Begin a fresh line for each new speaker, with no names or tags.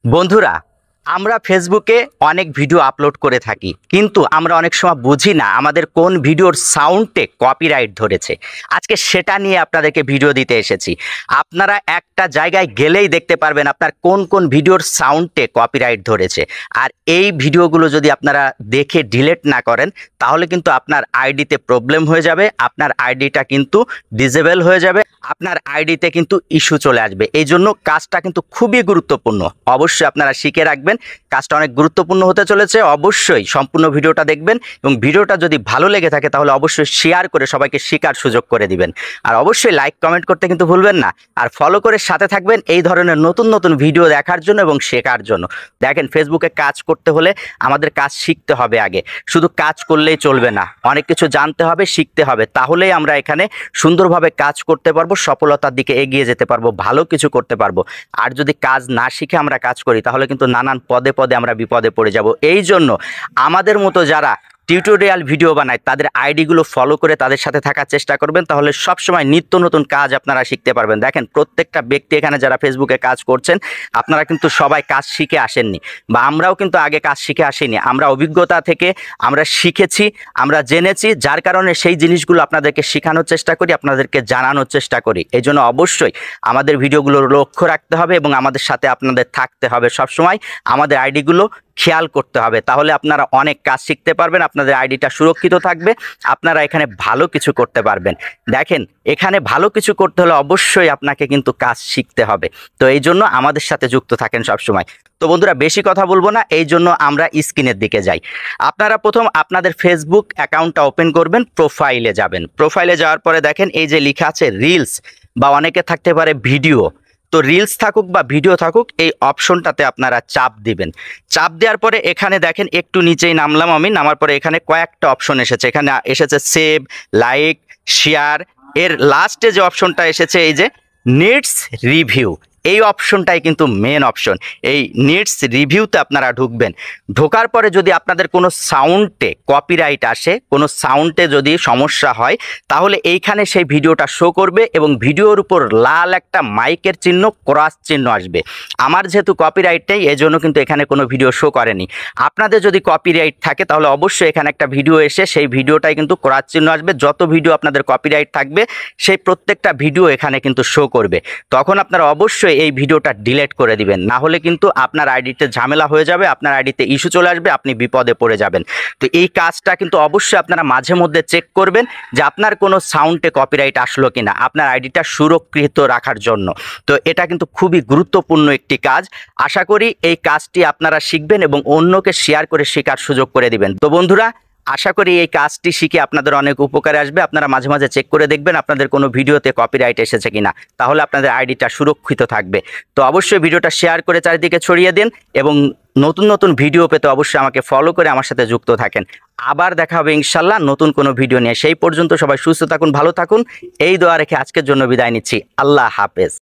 বন্ধুরা, আমরা ফেসবুকে অনেক ভিডিও আপলোড করে থাকি, কিন্তু আমরা অনেক সময় বুঝি না আমাদের কোন ভিডিওর সাউন্ডে কপিরাইট ধরেছে। আজকে সেটা নিয়ে আপনাদেরকে ভিডিও দিতে এসেছি। আপনারা একটা জায়গায় গেলেই দেখতে পারবেন আপনার কোন কোন ভিডিওর সাউন্ডে কপিরাইট ধরেছে। আর এই ভিডিওগুলো যদি আপনারা দেখে ডিলিট না করেন, তাহলে কিন্তু আপনার আইডিতে প্রবলেম হয়ে যাবে, আপনার আইডিটা কিন্তু ডিসেবল হয়ে যাবে, আপনার আইডিতে কিন্তু ইস্যু চলে আসবে। এই জন্য কাজটা কিন্তু খুবই গুরুত্বপূর্ণ, অবশ্যই আপনারা শিখে রাখবেন। কাজটা অনেক গুরুত্বপূর্ণ হতে চলেছে, অবশ্যই সম্পূর্ণ ভিডিওটা দেখবেন এবং ভিডিওটা যদি ভালো লেগে থাকে তাহলে অবশ্যই শেয়ার করে সবাইকে শেখার সুযোগ করে দিবেন। আর অবশ্যই লাইক কমেন্ট করতে কিন্তু ভুলবেন না, আর ফলো করে সাথে থাকবেন এই ধরনের নতুন নতুন ভিডিও দেখার জন্য এবং শেখার জন্য। দেখেন, ফেসবুকে কাজ করতে হলে আমাদের কাজ শিখতে হবে আগে, শুধু কাজ করলেই চলবে না, অনেক কিছু জানতে হবে, শিখতে হবে, তাহলেই আমরা এখানে সুন্দরভাবে কাজ করতে পারবো, সফলতার দিকে এগিয়ে যেতে পারবো, ভালো কিছু করতে পারবো। আর যদি কাজ না শিখে আমরা কাজ করি তাহলে কিন্তু নানান পদে পদে আমরা বিপদে পড়ে যাব। এই জন্য আমাদের মতো যারা টিউটোরিয়াল ভিডিও বানায় তাদের আইডিগুলো ফলো করে তাদের সাথে থাকার চেষ্টা করবেন, তাহলে সবসময় নিত্য নতুন কাজ আপনারা শিখতে পারবেন। দেখেন, প্রত্যেকটা ব্যক্তি এখানে যারা ফেসবুকে কাজ করছেন, আপনারা কিন্তু সবাই কাজ শিখে আসেননি, বা আমরাও কিন্তু আগে কাজ শিখে আসিনি। আমরা অভিজ্ঞতা থেকে আমরা শিখেছি, আমরা জেনেছি, যার কারণে সেই জিনিসগুলো আপনাদেরকে শেখানোর চেষ্টা করি, আপনাদেরকে জানানোর চেষ্টা করি। এই জন্য অবশ্যই আমাদের ভিডিওগুলোর লক্ষ্য রাখতে হবে এবং আমাদের সাথে আপনাদের থাকতে হবে সবসময়, আমাদের আইডিগুলো খেয়াল করতে হবে, তাহলে আপনারা অনেক কাজ শিখতে পারবেন, আপনাদের আইডিটা সুরক্ষিত থাকবে, আপনারা এখানে ভালো কিছু করতে পারবেন। দেখেন, এখানে ভালো কিছু করতে হলে অবশ্যই আপনাকে কিন্তু কাজ শিখতে হবে। তো এই জন্য আমাদের সাথে যুক্ত থাকেন সবসময়। তো বন্ধুরা, বেশি কথা বলবো না, এই জন্য আমরা স্ক্রিনের দিকে যাই। আপনারা প্রথম আপনাদের ফেসবুক অ্যাকাউন্টটা ওপেন করবেন, প্রোফাইলে যাবেন। প্রোফাইলে যাওয়ার পরে দেখেন এই যে লেখা আছে রিলস, বা অনেকে থাকতে পারে ভিডিও। তো রিলস থাকুক বা ভিডিও থাকুক, এই অপশনটাতে আপনারা চাপ দিবেন। চাপ দেওয়ার পরে এখানে দেখেন একটু নিচেই নামলাম আমি, নামার পরে এখানে কয়েকটা অপশন এসেছে। এখানে এসেছে সেভ, লাইক, শেয়ার, এর লাস্টে যে অপশনটা এসেছে এই যে নিডস রিভিউ, এই অপশনটাই কিন্তু মেন অপশন। এই নিডস রিভিউতে আপনারা ঢুকবেন। ঢোকার পরে যদি আপনাদের কোনো সাউন্ডে কপিরাইট আসে, কোনো সাউন্ডে যদি সমস্যা হয়, তাহলে এইখানে সেই ভিডিওটা শো করবে এবং ভিডিওর উপর লাল একটা মাইকের চিহ্ন, ক্রস চিহ্ন আসবে। আমার যেহেতু কপিরাইট নেই, এজন্য কিন্তু এখানে কোনো ভিডিও শো করেনি। আপনাদের যদি কপিরাইট থাকে তাহলে অবশ্যই এখানে একটা ভিডিও এসে সেই ভিডিওটাই কিন্তু ক্রস চিহ্ন আসবে। যত ভিডিও আপনাদের কপিরাইট থাকবে সেই প্রত্যেকটা ভিডিও এখানে কিন্তু শো করবে। তখন আপনারা অবশ্যই এই ভিডিওটা ডিলিট করে দিবেন, না হলে কিন্তু আপনার আইডিতে ঝামেলা হয়ে যাবে, আপনার আইডিতে ইস্যু চলে আসবে, আপনি বিপদে পড়ে যাবেন। তো এই কাজটা কিন্তু অবশ্যই আপনারা মাঝে মধ্যে চেক করবেন যে আপনার কোনো সাউন্ডে কপিরাইট আসলো কিনা, আপনার আইডিটা সুরক্ষিত রাখার জন্য। তো এটা কিন্তু খুবই গুরুত্বপূর্ণ একটি কাজ। আশা করি এই কাজটি আপনারা শিখবেন এবং অন্যকে শেয়ার করে শেখার সুযোগ করে দিবেন। তো বন্ধুরা, আশা করি এই কাজটি শিখে আপনাদের অনেক উপকারে আসবে। আপনারা মাঝে মাঝে চেক করে দেখবেন আপনাদের কোনো ভিডিওতে কপিরাইট এসেছে কিনা, তাহলে আপনাদের আইডিটা সুরক্ষিত থাকবে। তো অবশ্যই ভিডিওটা শেয়ার করে চারিদিকে ছড়িয়ে দিন এবং নতুন নতুন ভিডিও পেতে অবশ্যই আমাকে ফলো করে আমার সাথে যুক্ত থাকেন। আবার দেখা হবে ইনশাল্লাহ নতুন কোনো ভিডিও নিয়ে। সেই পর্যন্ত সবাই সুস্থ থাকুন, ভালো থাকুন, এই দোয়া রেখে আজকের জন্য বিদায় নিচ্ছি। আল্লাহ হাফেজ।